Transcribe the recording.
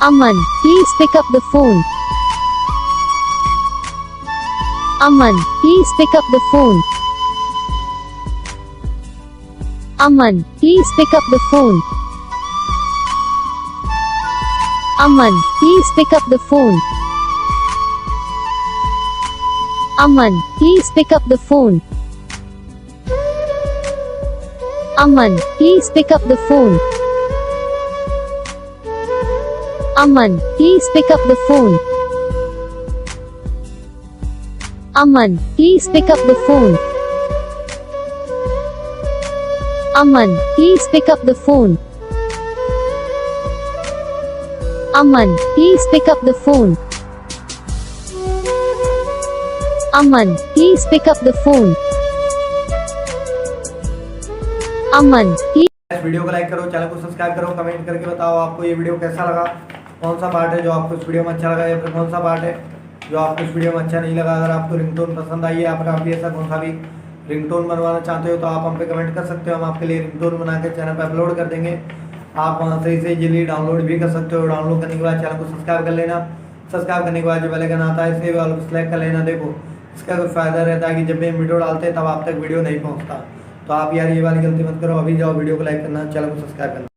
Aman, please pick up the phone. Aman, please pick up the phone. Aman, please pick up the phone. Aman, please pick up the phone. Aman, please pick up the phone. Aman, please pick up the phone. Aman, please pick up the phone. Aman, please pick up the phone. Aman, please pick up the phone. Aman, please pick up the phone. Aman, please pick up the phone. Aman, please. इस video को like करो, channel को subscribe करो, comment करके बताओ आपको ये video कैसा लगा, कौन सा पार्ट है जो आपको इस वीडियो में अच्छा लगा या फिर कौन सा पार्ट है जो आपको इस वीडियो में अच्छा नहीं लगा। अगर आपको रिंगटोन पसंद आई है या फिर आप भी ऐसा कौन सा भी रिंगटोन बनवाना चाहते हो तो आप हम पे कमेंट कर सकते हो। हम आपके लिए रिंगटोन बना के चैनल पर अपलोड कर देंगे। आप वहाँ से इसे इजीली डाउनलोड भी कर सकते हो। डाउनलोड करने के बाद चैनल को सब्सक्राइब कर लेना। सब्सक्राइब करने के बाद जो बेल आइकन आता है इसे ऑल सेलेक्ट कर लेना। देखो इसका कोई फ़ायदा रहता है कि जब भी हम वीडियो डालते हैं तब आप तक वीडियो नहीं पहुँचता। तो आप यार ये वाली गलती मत करो, अभी जाओ वीडियो को लाइक करना, चैनल को सब्सक्राइब करना।